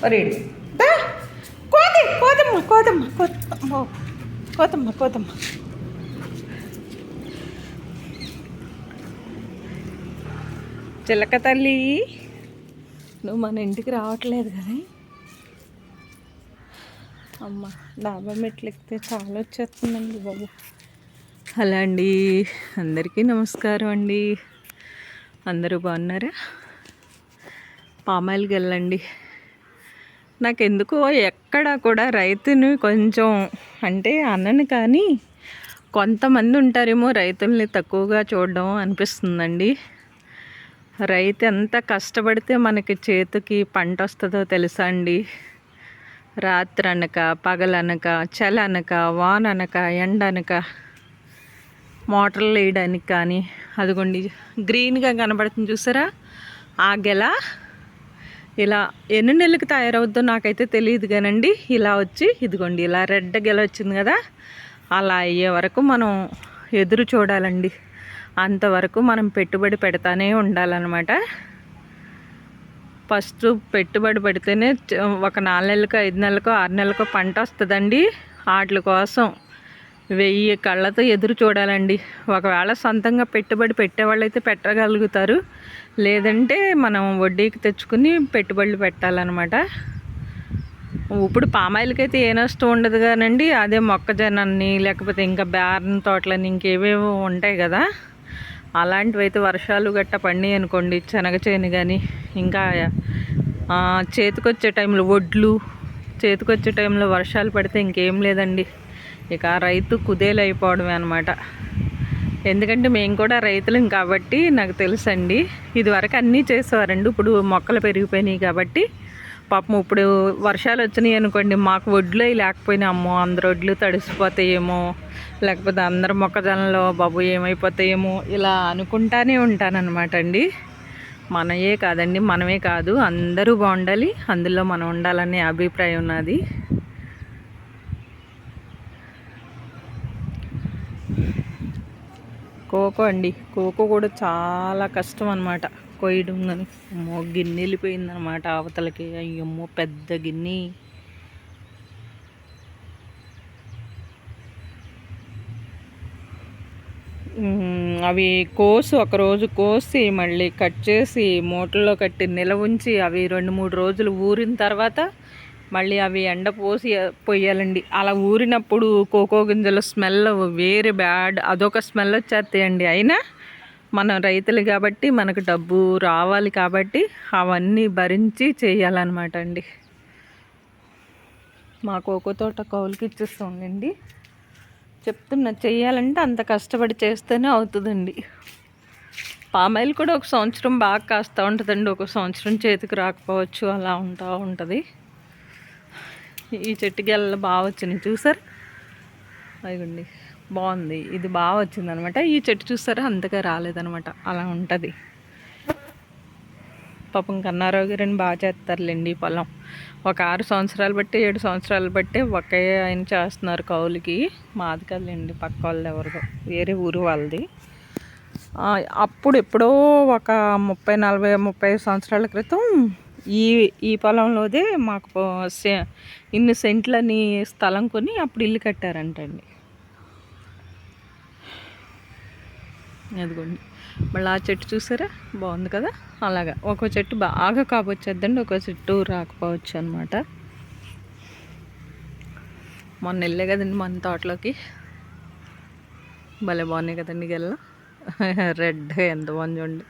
Ready దా కోతి కోతమ్మ కోతమ్మ కోతమ్మ కోతమ్మ కోతమ్మ చిలక తల్లి నువ్వు మన ఇంటికి రావట్లేదు కదా. అమ్మ డాబా మెట్లు ఎక్కితే చాలా వచ్చేస్తుందండి బాబు. హలో అండి, అందరికీ నమస్కారం అండి. అందరూ బాగున్నారా? పామాయిల్కి వెళ్ళండి. నాకెందుకో ఎక్కడ కూడా రైతుని కొంచెం అంటే అన్నను కానీ కొంతమంది ఉంటారేమో రైతుల్ని తక్కువగా చూడడం అనిపిస్తుందండి. రైతు ఎంత కష్టపడితే మనకి చేతికి పంట వస్తుందో తెలుసా అండి. రాత్రి అనక పగలనక చలి అనక వాన అనక ఎండ అనక మోటార్లు వేయడానికి కానీ అదిగోండి గ్రీన్గా కనబడుతుంది చూసారా ఆ గెల ఇలా ఎన్ని నెలలకు తయారవుద్దో నాకైతే తెలియదు కానండి. ఇలా వచ్చి ఇదిగోండి ఇలా రెడ్ గెల వచ్చింది కదా, అలా అయ్యే వరకు మనం ఎదురు చూడాలండి. అంతవరకు మనం పెట్టుబడి పెడతానే ఉండాలన్నమాట. ఫస్ట్ పెట్టుబడి పెడితేనే ఒక 4 నెలలకో 5 నెలలకో 6 నెలలకో పంట వస్తుందండి. వాటి కోసం 1000 కళ్ళతో ఎదురు చూడాలండి. ఒకవేళ సొంతంగా పెట్టుబడి పెట్టేవాళ్ళైతే పెట్టగలుగుతారు, లేదంటే మనం వడ్డీకి తెచ్చుకుని పెట్టుబడులు పెట్టాలన్నమాట. ఇప్పుడు పామాయిల్కి అయితే ఏ నష్టం ఉండదు కానండి. అదే మొక్కజొన్నని లేకపోతే ఇంకా బేరన్ తోటలని ఇంకేవేవో ఉంటాయి కదా, అలాంటివి అయితే వర్షాలు గట్ట పండి అనుకోండి, శనగ చేను కానీ ఇంకా చేతికొచ్చే టైంలో వడ్లు చేతికొచ్చే టైంలో వర్షాలు పడితే ఇంకేం లేదండి, ఇక రైతు కుదేలు అయిపోవడమే అనమాట. ఎందుకంటే మేము కూడా రైతులం కాబట్టి నాకు తెలుసండి. ఇదివరకు అన్నీ చేసేవారండి, ఇప్పుడు మొక్కలు పెరిగిపోయినాయి కాబట్టి పాపం ఇప్పుడు వర్షాలు వచ్చినాయి అనుకోండి, మాకు వడ్లు అవి లేకపోయినా అమ్మో అందరు వడ్లు తడిసిపోతాయేమో, లేకపోతే అందరు మొక్కజొన్నలో బాబు ఏమైపోతాయేమో ఇలా అనుకుంటానే ఉంటానన్నమాట అండి. మనయే కాదండి, మనమే కాదు అందరూ బాగుండాలి, అందులో మనం ఉండాలనే అభిప్రాయం ఉన్నది. కోకో అండి, కోకో కూడా చాలా కష్టం అనమాట కొయ్యడం. కానీ అమ్మో గిన్నె వెళ్ళిపోయిందనమాట అవతలకి. అయ్యమ్మో పెద్ద గిన్నె. అవి ఒకరోజు కోసి మళ్ళీ కట్ చేసి మూటల్లో కట్టి నిల్వ ఉంచి అవి 2-3 రోజులు ఊరిన తర్వాత మళ్ళీ అవి ఎండ పోయాలండి. అలా ఊరినప్పుడు కోకో గింజల స్మెల్ వేరే బ్యాడ్, అదొక స్మెల్ వచ్చేస్తాయండి. అయినా మనం రైతులు కాబట్టి మనకు డబ్బు రావాలి కాబట్టి అవన్నీ భరించి చేయాలన్నమాట అండి. మా కోకో తోట కౌలుకి ఇచ్చేస్తాండి. చెప్తున్నా, చెయ్యాలంటే అంత కష్టపడి చేస్తేనే అవుతుందండి. పామాయిల్ కూడా ఒక సంవత్సరం బాగా కాస్తూ ఉంటుందండి, ఒక సంవత్సరం చేతికి రాకపోవచ్చు, అలా ఉంటుంది. ఈ చెట్టుకి వెళ్ళ బాగా వచ్చినాయి చూసారు, అదిగోండి బాగుంది, ఇది బాగా వచ్చింది అనమాట. ఈ చెట్టు చూసారా అంతగా రాలేదనమాట, అలా ఉంటుంది. పాపం కన్నారావు గారిని బాగా చేస్తారులేండి ఈ పొలం. ఒక 6 సంవత్సరాలు బట్టి 7 సంవత్సరాలు బట్టి ఒకే ఆయన చేస్తున్నారు కౌలుకి. మాది కదండి, పక్క వాళ్ళు ఎవరిదో వేరే ఊరు వాళ్ళది. అప్పుడు ఎప్పుడో ఒక 30-40-35 సంవత్సరాల క్రితం ఈ పొలంలోదే మాకు ఇన్ని సెంట్లని స్థలం కొని అప్పుడు ఇల్లు కట్టారంటండి. అదిగోండి మళ్ళీ ఆ చెట్టు చూసారా బాగుంది కదా. అలాగా ఒక చెట్టు బాగా కాపొచ్చేద్దండి, ఒక చెట్టు రాకపోవచ్చు అనమాట. మొన్న వెళ్ళే కదండి మన తోటలోకి, భలే బాగున్నాయి కదండి గెల్ల రెడ్ ఎంత బాగుంది చూడండి.